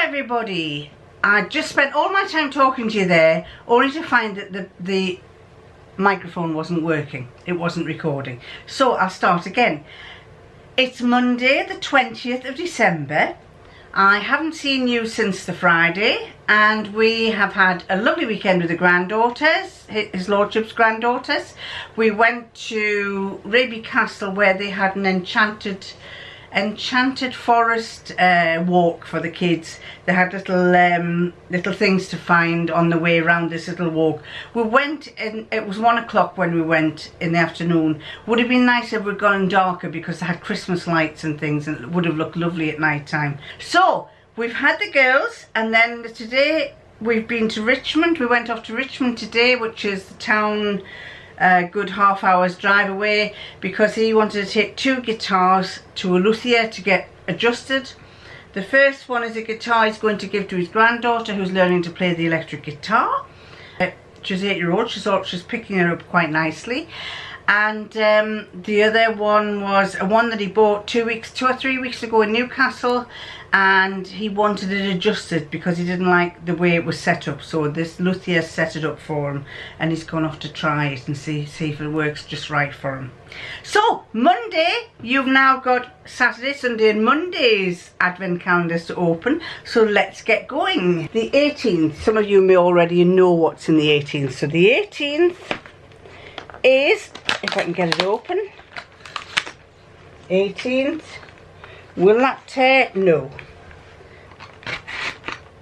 everybody. I just spent all my time talking to you there only to find that the microphone wasn't working. It wasn't recording. So I'll start again. It's Monday the 20th of December. I haven't seen you since the Friday, and we have had a lovely weekend with the granddaughters, his lordship's granddaughters. We went to Raby Castle where they had an enchanted forest walk for the kids. They had little things to find on the way around this little walk. We went, and it was 1 o'clock when we went in the afternoon. Would have been nice if we'd gone darker because they had Christmas lights and things, and it would have looked lovely at night time. So we've had the girls, and then today we've been to Richmond. We went off to Richmond today, which is the town a good half hour's drive away, because he wanted to take 2 guitars to a luthier to get adjusted. The first one is a guitar he's going to give to his granddaughter, who's learning to play the electric guitar. She's 8-year-old, she's picking her up quite nicely. And the other one was one that he bought 2 or 3 weeks ago in Newcastle, and he wanted it adjusted because he didn't like the way it was set up. So this luthier set it up for him, and he's gone off to try it and see if it works just right for him. So Monday, you've now got Saturday, Sunday and Monday's advent calendars to open. So let's get going. The 18th, some of you may already know what's in the 18th. So the 18th is, if I can get it open, 18th, will that tear? No.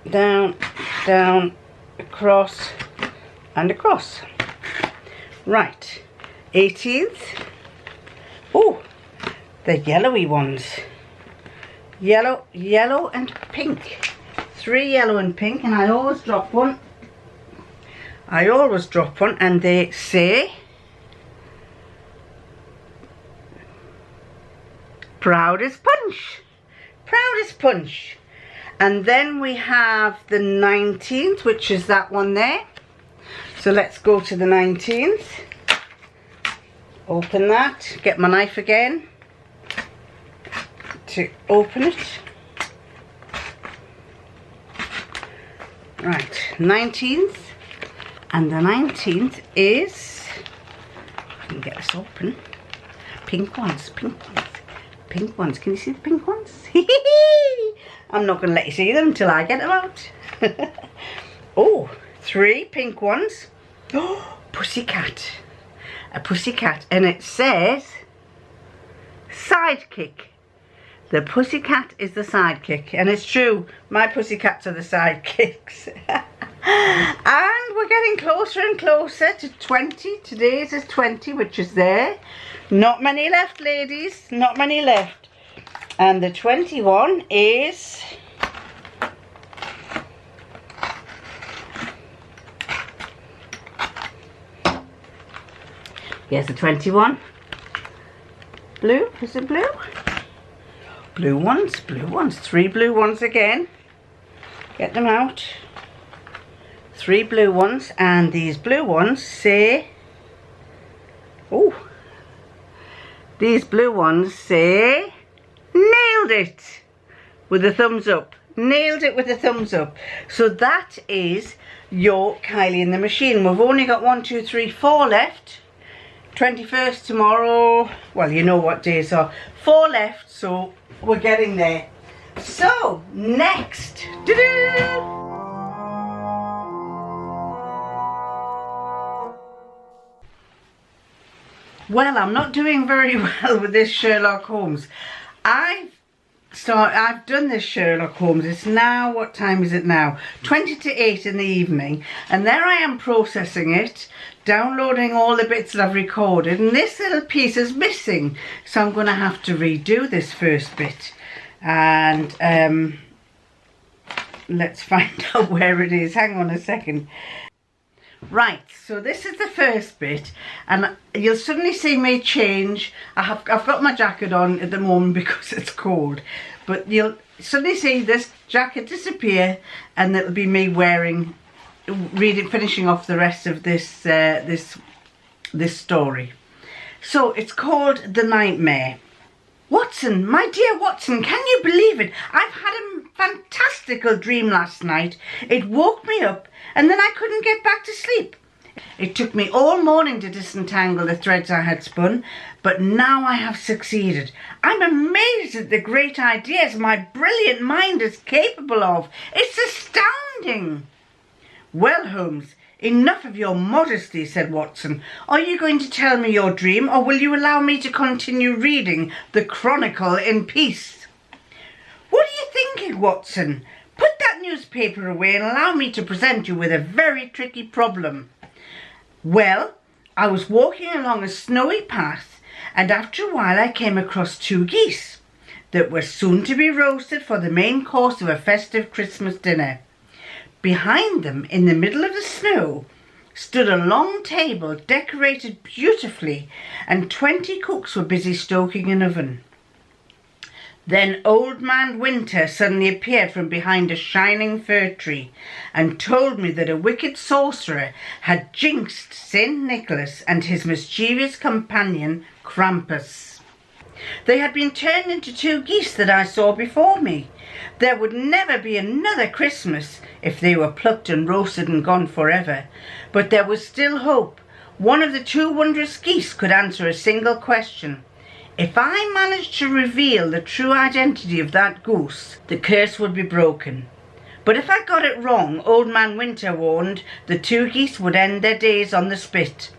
Down, down, across and across. Right, 18th. Oh, the yellowy ones. Yellow and pink. 3 yellow and pink, and I always drop one. And they say proud as punch. Proud as punch. And then we have the 19th, which is that one there. So let's go to the 19th. Open that. Get my knife again to open it. Right, 19th. And the 19th is, if I can get this open, pink ones. Pink ones. Can you see the pink ones? I'm not going to let you see them until I get them out. Oh, 3 pink ones. Oh, pussycat. A pussycat. And it says sidekick. The pussycat is the sidekick. And it's true. My pussycats are the sidekicks. And we're getting closer and closer to 20. Today's is 20, which is there. Not many left, ladies. Not many left. And the 21 is here's the 21. Blue. Is it blue? Blue ones. 3 blue ones again. Get them out. 3 blue ones, and these blue ones say, oh, these blue ones say, nailed it with a thumbs up. Nailed it with a thumbs up. So that is your Kylie in the machine. We've only got 1, 2, 3, 4 left. 21st tomorrow. Well, you know what days are. 4 left, so we're getting there. So, next. Doo-doo! Well, I'm not doing very well with this Sherlock Holmes. I've done this Sherlock Holmes. It's now, what time is it now? 20 to 8 in the evening. And there I am processing it, downloading all the bits that I've recorded. And this little piece is missing. So I'm going to have to redo this first bit. And let's find out where it is. Hang on a second. Right, so this is the first bit, and you'll suddenly see me change. I've got my jacket on at the moment because it's cold, but you'll suddenly see this jacket disappear, and it'll be me finishing off the rest of this this story. So it's called The Nightmare. Watson, my dear Watson, can you believe it? I've had him fantastical dream last night. It woke me up and then I couldn't get back to sleep. It took me all morning to disentangle the threads I had spun, but now I have succeeded. I'm amazed at the great ideas my brilliant mind is capable of. It's astounding. Well, Holmes, enough of your modesty, said Watson. Are you going to tell me your dream, or will you allow me to continue reading the Chronicle in peace? What are you thinking, Watson? Put that newspaper away and allow me to present you with a very tricky problem. Well, I was walking along a snowy path, and after a while I came across 2 geese that were soon to be roasted for the main course of a festive Christmas dinner. Behind them, in the middle of the snow, stood a long table decorated beautifully, and 20 cooks were busy stoking an oven. Then Old Man Winter suddenly appeared from behind a shining fir tree and told me that a wicked sorcerer had jinxed St. Nicholas and his mischievous companion Krampus. They had been turned into 2 geese that I saw before me. There would never be another Christmas if they were plucked and roasted and gone forever. But there was still hope. One of the 2 wondrous geese could answer a single question. If I managed to reveal the true identity of that goose, the curse would be broken. But if I got it wrong, Old Man Winter warned, the 2 geese would end their days on the spit.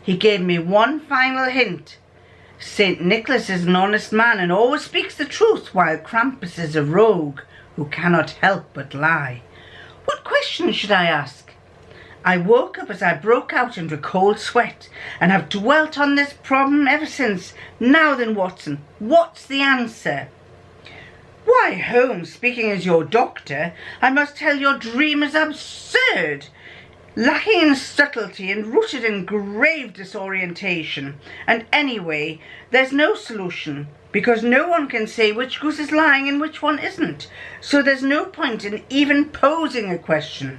He gave me one final hint. St. Nicholas is an honest man and always speaks the truth, while Krampus is a rogue who cannot help but lie. What question should I ask? I woke up as I broke out into a cold sweat and have dwelt on this problem ever since. Now then, Watson, what's the answer? Why, Holmes, speaking as your doctor, I must tell your dream is absurd, lacking in subtlety and rooted in grave disorientation. And anyway, there's no solution, because no one can say which goose is lying and which one isn't. So there's no point in even posing a question.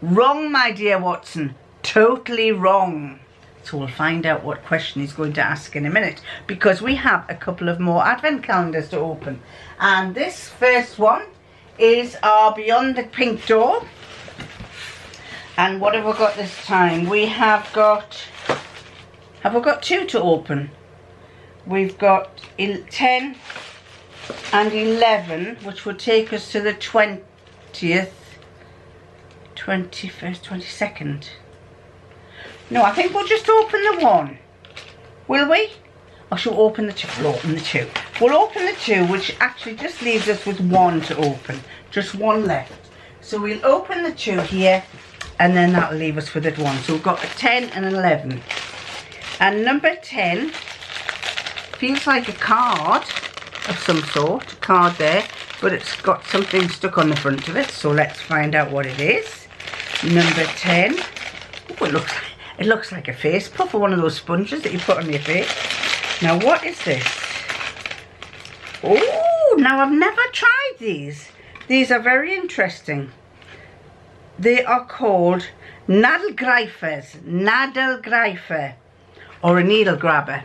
Wrong, my dear Watson. Totally wrong. So we'll find out what question he's going to ask in a minute, because we have a couple of more advent calendars to open. And this first one is our Beyond the Pink Door. And what have we got this time? We have got 2 to open? We've got 10 and 11, which would take us to the 20th. 21st, 22nd. No, I think we'll just open the 1. Will we? Or shall we open the 2? We'll open the 2. We'll open the 2, which actually just leaves us with 1 to open. Just 1 left. So we'll open the 2 here, and then that'll leave us with it 1. So we've got a 10 and an 11. And number 10 feels like a card of some sort. A card there, but it's got something stuck on the front of it. So let's find out what it is. Number 10. Oh, it looks like a face puff, or one of those sponges that you put on your face. Now, what is this? Oh, now I've never tried these. These are very interesting. They are called nadelgreifers, nadelgreifer, or a needle grabber.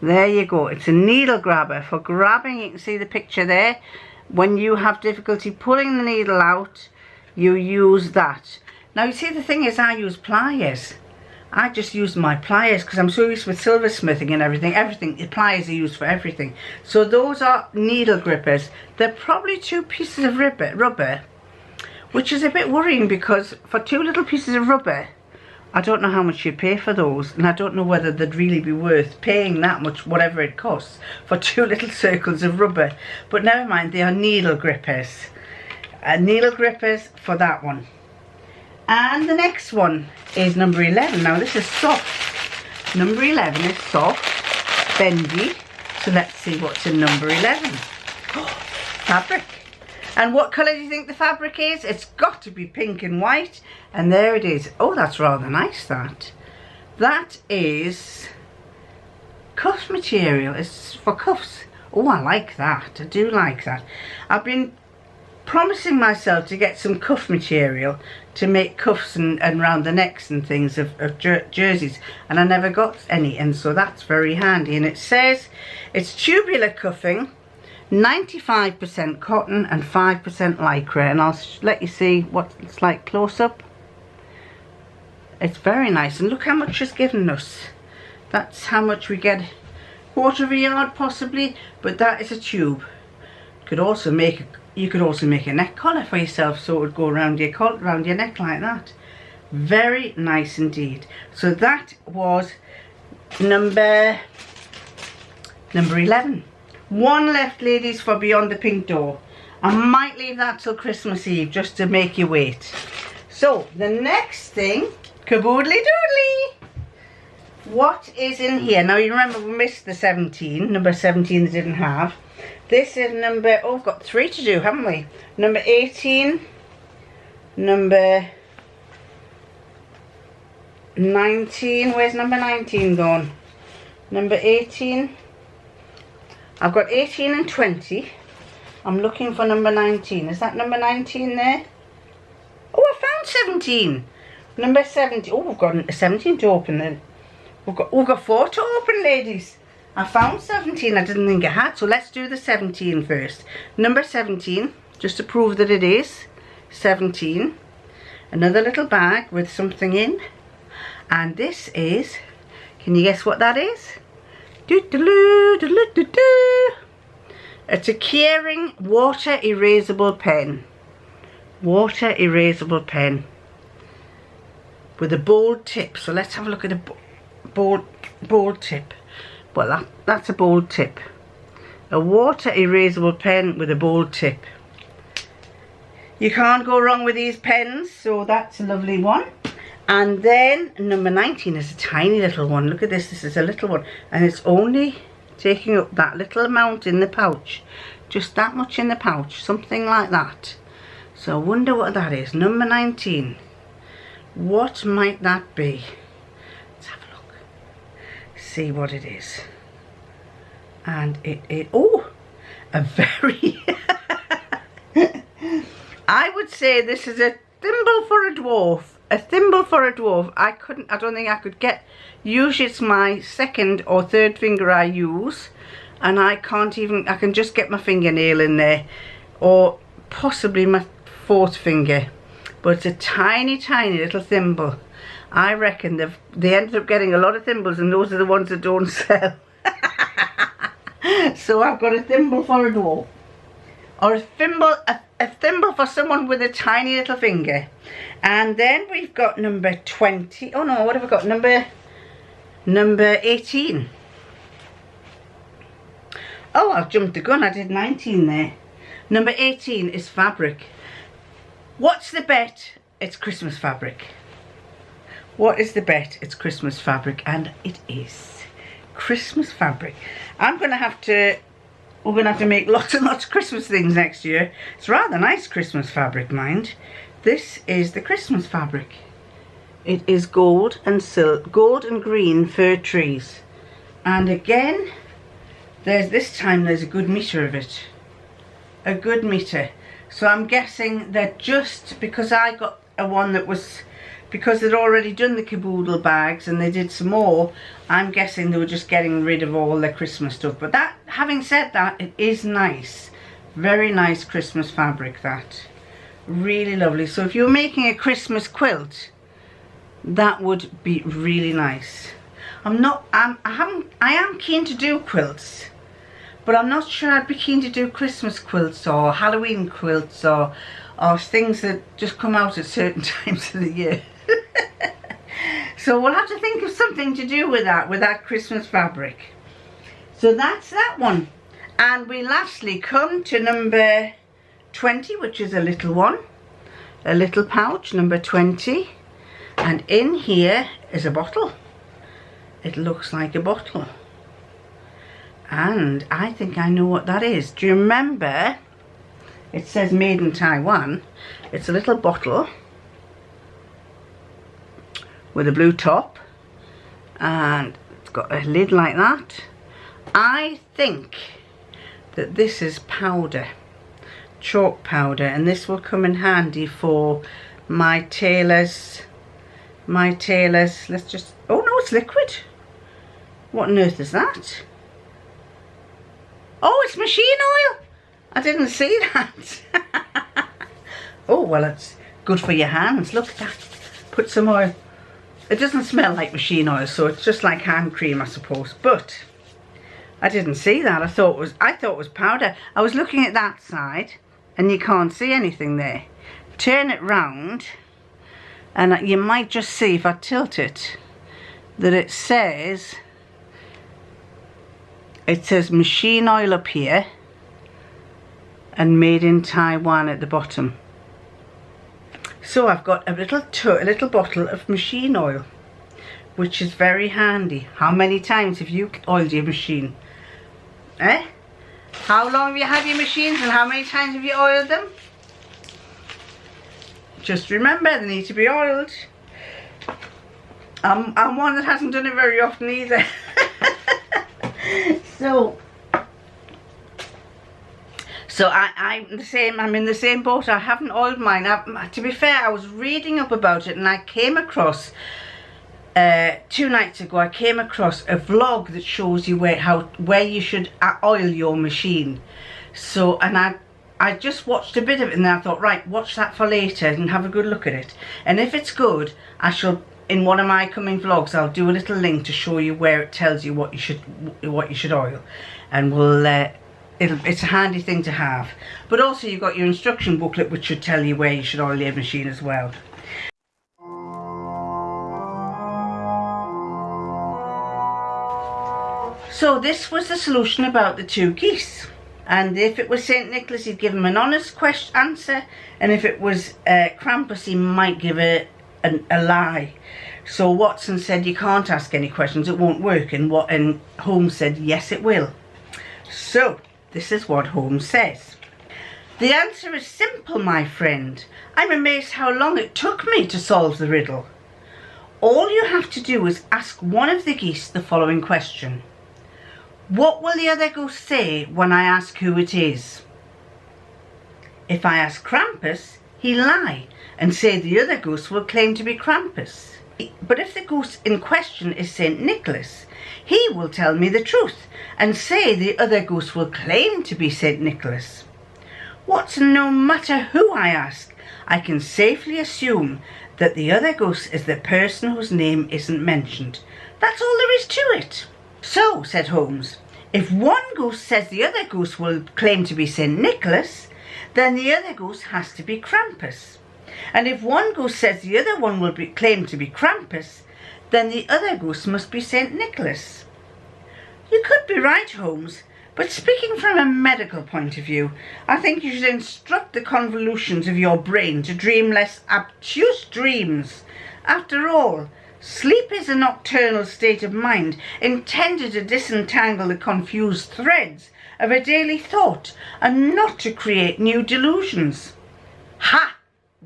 There you go. It's a needle grabber for grabbing. You can see the picture there. When you have difficulty pulling the needle out, you use that. Now, you see, the thing is, I use pliers. I just use my pliers because I'm so used with silversmithing and everything. The pliers are used for everything. So those are needle grippers. They're probably 2 pieces of rubber, which is a bit worrying, because for 2 little pieces of rubber, I don't know how much you'd pay for those, and I don't know whether they'd really be worth paying that much, whatever it costs, for 2 little circles of rubber. But never mind, they are needle grippers. Needle grippers for that one. And the next one is number 11. Now this is soft. Number 11 is soft, bendy. So let's see what's in number 11. Oh, fabric. And what colour do you think the fabric is? It's got to be pink and white. And there it is. Oh, that's rather nice, that. That is cuff material. It's for cuffs. Oh, I like that. I do like that. I've been promising myself to get some cuff material to make cuffs and round the necks and things of jerseys, and I never got any, and so that's very handy. And it says it's tubular cuffing, 95% cotton and 5% lycra, and I'll let you see what it's like close up. It's very nice, and look how much she's given us. That's how much we get. Quarter of a yard possibly, but that is a tube. You could also make a neck collar for yourself, so it would go around your collar, around your neck like that. Very nice indeed. So that was number 11. One left, ladies, for Beyond the Pink Door. I might leave that till Christmas Eve just to make you wait. So the next thing, caboodly doodly. What is in here? Now you remember we missed the 17, number 17 they didn't have. This is number, oh, we've got 3 to do, haven't we? Number 18, number 19, where's number 19 gone? Number 18, I've got 18 and 20. I'm looking for number 19. Is that number 19 there? Oh, I found 17. Number 17, oh, we've got a 17 to open then. We've got 4 to open, ladies. I found 17, I didn't think I had, so let's do the 17 first. Number 17, just to prove that it is 17. Another little bag with something in. And this is, can you guess what that is? It's a Keyring water erasable pen. Water erasable pen. With a bold tip. So let's have a look at a bold tip. Well, that's a bold tip. A water erasable pen with a bold tip. You can't go wrong with these pens, so that's a lovely one. And then number 19 is a tiny little one. Look at this, this is a little one. And it's only taking up that little amount in the pouch. Just that much in the pouch, something like that. So I wonder what that is. Number 19. What might that be? Let's have a look. See what it is. And oh, a very I would say this is a thimble for a dwarf. A thimble for a dwarf. I don't think I could get, usually it's my second or third finger I use, and I can just get my fingernail in there, or possibly my 4th finger. But it's a tiny, tiny little thimble. I reckon they ended up getting a lot of thimbles, and those are the ones that don't sell. So I've got a thimble for a dwarf. Or a thimble for someone with a tiny little finger. And then we've got number 20. Oh no, what have we got? Number 18. Oh, I've jumped the gun. I did 19 there. Number 18 is fabric. What's the bet? It's Christmas fabric. What is the bet? It's Christmas fabric, and it is Christmas fabric. We're going to have to make lots and lots of Christmas things next year. It's rather nice Christmas fabric, mind. This is the Christmas fabric. It is gold and silk, gold and green fir trees. And again, this time there's a good metre of it. A good metre. So I'm guessing that just because I got a one that was, because they'd already done the caboodle bags and they did some more, I'm guessing they were just getting rid of all their Christmas stuff. But that, having said that, it is nice. Very nice Christmas fabric, that. Really lovely. So if you're making a Christmas quilt, that would be really nice. I am keen to do quilts, but I'm not sure I'd be keen to do Christmas quilts or Halloween quilts or things that just come out at certain times of the year. So we'll have to think of something to do with that Christmas fabric. So that's that one. And we lastly come to number 20, which is a little one. A little pouch, number 20. And in here is a bottle. It looks like a bottle. And I think I know what that is. Do you remember? It says made in Taiwan. It's a little bottle with a blue top. And it's got a lid like that. I think that this is powder. Chalk powder. And this will come in handy for my tailors. Let's just... Oh no, it's liquid. What on earth is that? Oh, it's machine oil. I didn't see that. Oh, well, it's good for your hands. Look at that. Put some oil. It doesn't smell like machine oil, so it's just like hand cream, I suppose. But I didn't see that. I thought it was powder. I was looking at that side, and you can't see anything there. Turn it round, and you might just see, if I tilt it, that it says machine oil up here and made in Taiwan at the bottom. So I've got a little bottle of machine oil, which is very handy. How many times have you oiled your machine? Eh? How long have you had your machines, and how many times have you oiled them? Just remember, they need to be oiled. I'm one that hasn't done it very often either. So I'm the same. I'm in the same boat. I haven't oiled mine. To be fair, I was reading up about it, and I came across 2 nights ago. I came across a vlog that shows you where you should oil your machine. So, and I just watched a bit of it, and then I thought, right, watch that for later and have a good look at it. And if it's good, I shall, in one of my coming vlogs, I'll do a little link to show you where it tells you what you should oil, and we'll. It's a handy thing to have. But also you've got your instruction booklet, which should tell you where you should oil your machine as well. So this was the solution about the 2 geese. And if it was St. Nicholas, he'd give him an honest answer, and if it was Krampus, he might give a lie. So Watson said you can't ask any questions, it won't work, and Holmes said yes it will. So this is what Holmes says. The answer is simple, my friend. I'm amazed how long it took me to solve the riddle. All you have to do is ask one of the geese the following question. What will the other goose say when I ask who it is? If I ask Krampus, he'll lie and say the other goose will claim to be Krampus. But if the goose in question is St. Nicholas, he will tell me the truth and say the other goose will claim to be St. Nicholas. Watson, no matter who I ask, I can safely assume that the other goose is the person whose name isn't mentioned. That's all there is to it. So, said Holmes, if one goose says the other goose will claim to be St. Nicholas, then the other goose has to be Krampus. And if one goose says the other one will claim to be Krampus, then the other goose must be St. Nicholas. You could be right, Holmes, but speaking from a medical point of view, I think you should instruct the convolutions of your brain to dream less obtuse dreams. After all, sleep is a nocturnal state of mind intended to disentangle the confused threads of a daily thought and not to create new delusions. Ha!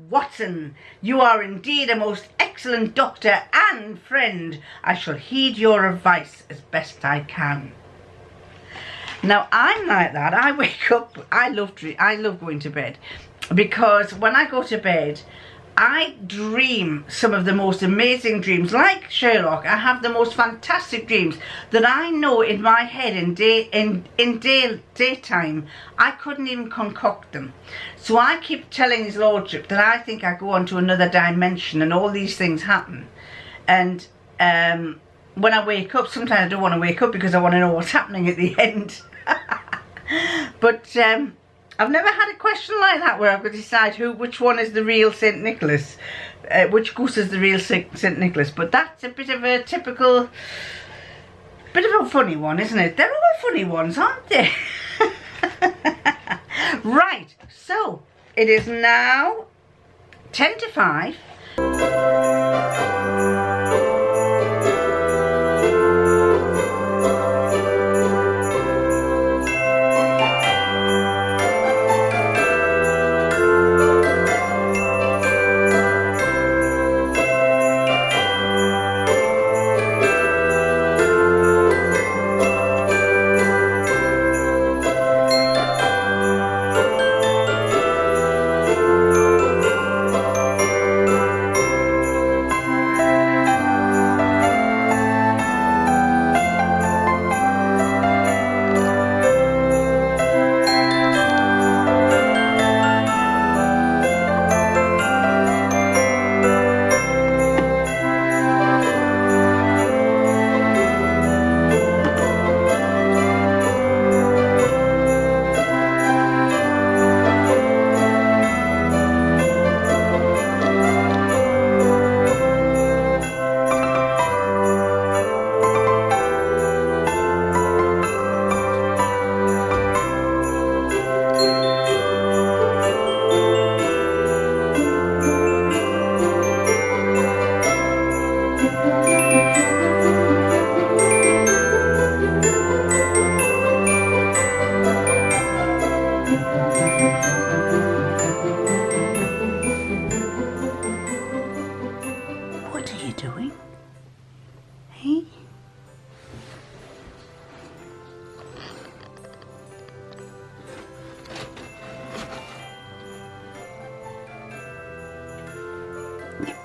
Watson, you are indeed a most excellent doctor and friend. I shall heed your advice as best I can. Now, I'm like that. I wake up, I love going to bed, because when I go to bed, I dream some of the most amazing dreams. Like Sherlock, I have the most fantastic dreams that I know in my head in daytime I couldn't even concoct them. So I keep telling his lordship that I think I go on to another dimension and all these things happen. And when I wake up, sometimes I don't want to wake up because I want to know what's happening at the end. But I've never had a question like that where I've got to decide which one is the real St. Nicholas, which goose is the real St. Nicholas. But that's a bit of a typical, bit of a funny one, isn't it? They're all funny ones, aren't they? Right, so it is now 10 to 5. What are you doing? Hey?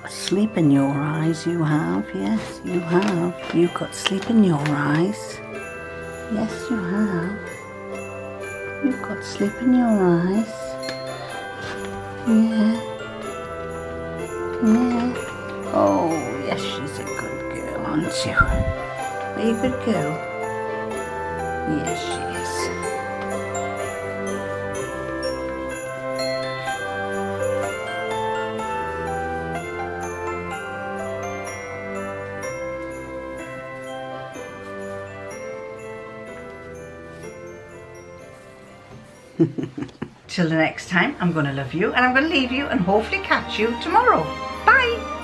Sleep in your eyes, you have. Yes, you have. You've got sleep in your eyes. Yes, you have. You've got sleep in your eyes. Yeah. Yeah. Oh, yes, she's a good girl, aren't you? Are you a good girl? Yes, she is. Till the next time, I'm going to love you and I'm going to leave you and hopefully catch you tomorrow. Bye!